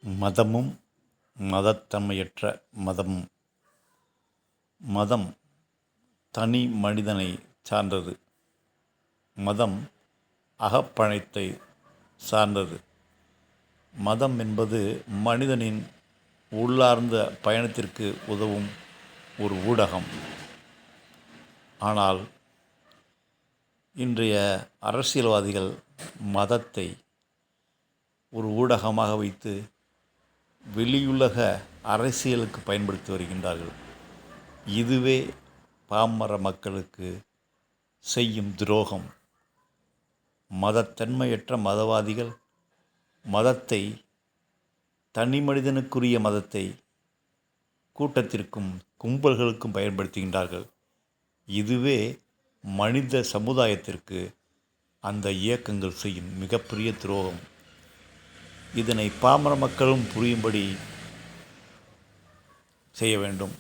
மதமும் மதத்தன்மையற்ற மதமும். மதம் தனி மனிதனை சார்ந்தது. மதம் அகப்பழைத்தை சார்ந்தது. மதம் என்பது மனிதனின் உள்ளார்ந்த பயணத்திற்கு உதவும் ஒரு ஊடகம். ஆனால் இன்றைய அரசியல்வாதிகள் மதத்தை ஒரு ஊடகமாக வைத்து வெளியுலக அரசியலுக்கு பயன்படுத்தி வருகின்றார்கள். இதுவே பாமர மக்களுக்கு செய்யும் துரோகம். மதத்தன்மையற்ற மதவாதிகள் மதத்தை, தனி மனிதனுக்குரிய மதத்தை கூட்டத்திற்கும் கும்பல்களுக்கும் பயன்படுத்துகின்றார்கள். இதுவே மனித சமுதாயத்திற்கு அந்த இயக்கங்கள் செய்யும் மிகப்பெரிய துரோகம். இதனை பாமர மக்களும் புரியும்படி செய்ய வேண்டும்.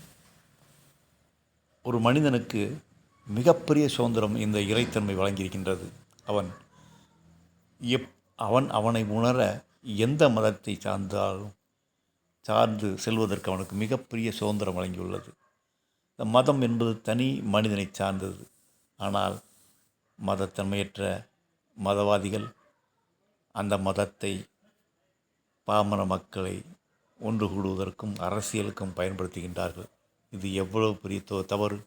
ஒரு மனிதனுக்கு மிகப்பெரிய சுதந்திரம் இந்த இறைத்தன்மை வழங்கியிருக்கின்றது. அவனை உணர எந்த மதத்தை சார்ந்து செல்வதற்கு அவனுக்கு மிகப்பெரிய சுதந்திரம் வழங்கியுள்ளது. இந்த மதம் என்பது தனி மனிதனை சார்ந்தது. ஆனால் மதத்தன்மையற்ற மதவாதிகள் அந்த மதத்தை பாமர மக்களை ஒன்று கூடுவதற்கும் அரசியலுக்கும் பயன்படுத்துகின்றார்கள். இது எவ்வளவு பெரிய தவறு!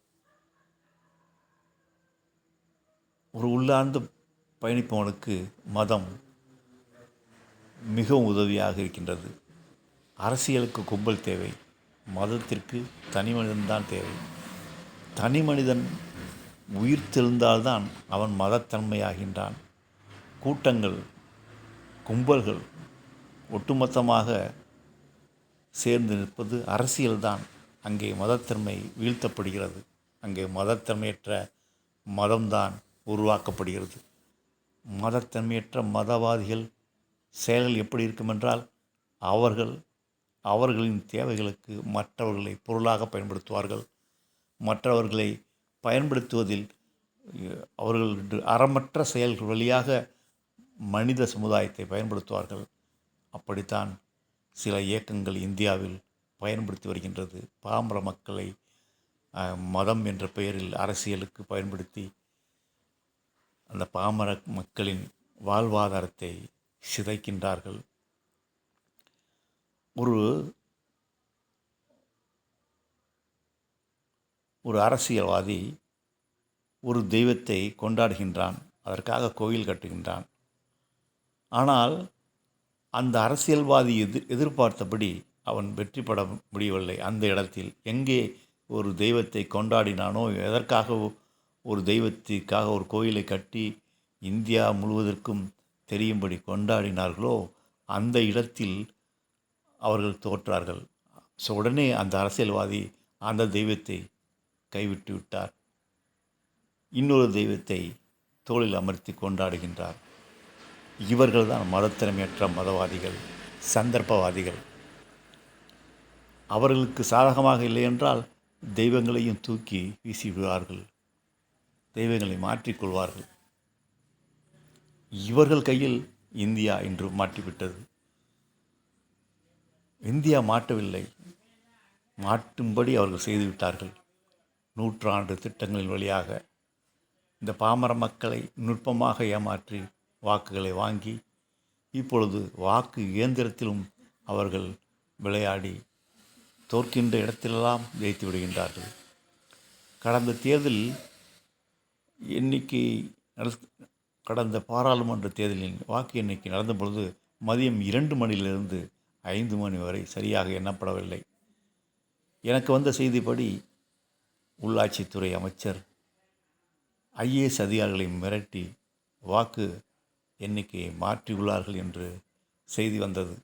ஒரு உள்ளார்ந்து பயணிப்பவனுக்கு மதம் மிகவும் உதவியாக இருக்கின்றது. அரசியலுக்கு கும்பல் தேவை, மதத்திற்கு தனி மனிதன்தான் தேவை. தனி மனிதன் உயிர் தெழுந்தால்தான் அவன் மதத்தன்மையாகின்றான். கூட்டங்கள், கும்பல்கள் ஒட்டுமொத்தமாக சேர்ந்து நிற்பது அரசியல்தான். அங்கே மதத்தன்மை வீழ்த்தப்படுகிறது. அங்கே மதத்தன்மையற்ற மதம்தான் உருவாக்கப்படுகிறது. மதத்தன்மையற்ற மதவாதிகள் செயல்கள் எப்படி இருக்குமென்றால், அவர்களின் தேவைகளுக்கு மற்றவர்களை பொருளாக பயன்படுத்துவார்கள். மற்றவர்களை பயன்படுத்துவதில் அவர்கள் அறமற்ற செயல்கள் வழியாக மனித சமுதாயத்தை பயன்படுத்துவார்கள். அப்படித்தான் சில இயக்கங்கள் இந்தியாவில் பயன்படுத்தி வருகின்றது. பாமர மக்களை மதம் என்ற பெயரில் அரசியலுக்கு பயன்படுத்தி அந்த பாமர மக்களின் வாழ்வாதாரத்தை சிதைக்கின்றார்கள். ஒரு அரசியல்வாதி ஒரு தெய்வத்தை கொண்டாடுகின்றான், அதற்காக கோயில் கட்டுகின்றான். ஆனால் அந்த அரசியல்வாதி எதிர்பார்த்தபடி அவன் வெற்றி பெற முடியவில்லை. அந்த இடத்தில் எங்கே ஒரு தெய்வத்தை கொண்டாடினானோ, எதற்காக ஒரு தெய்வத்திற்காக ஒரு கோயிலை கட்டி இந்தியா முழுவதற்கும் தெரியும்படி கொண்டாடினார்களோ, அந்த இடத்தில் அவர்கள் தோற்றார்கள். உடனே அந்த அரசியல்வாதி அந்த தெய்வத்தை கைவிட்டு விட்டார். இன்னொரு தெய்வத்தை தோளில் அமர்த்தி கொண்டாடுகின்றார். இவர்கள்தான் மதத்திறமையற்ற மதவாதிகள், சந்தர்ப்பவாதிகள். அவர்களுக்கு சாதகமாக இல்லை என்றால் தெய்வங்களையும் தூக்கி வீசிவிடுவார்கள், தெய்வங்களை மாற்றிக்கொள்வார்கள். இவர்கள் கையில் இந்தியா இன்று மாட்டிவிட்டது. இந்தியா மாட்டவில்லை, மாட்டும்படி அவர்கள் செய்துவிட்டார்கள். நூற்றாண்டு திட்டங்களின் வழியாக இந்த பாமர மக்களை நுட்பமாக ஏமாற்றி வாக்குகளை வாங்கி, இப்பொழுது வாக்கு இயந்திரத்திலும் அவர்கள் விளையாடி தோற்கின்ற இடத்திலெல்லாம் ஜெயித்து விடுகின்றார்கள். கடந்த தேர்தலில் கடந்த பாராளுமன்ற தேர்தலில் வாக்கு எண்ணிக்கை நடந்த பொழுது மதியம் 2 மணியிலிருந்து 5 மணி வரை சரியாக எண்ணப்படவில்லை. எனக்கு வந்த செய்திப்படி உள்ளாட்சித்துறை அமைச்சர் IAS அதிகாரிகளை மிரட்டி வாக்கு எண்ணிக்கையை மாற்றியுள்ளார்கள் என்று செய்தி வந்தது.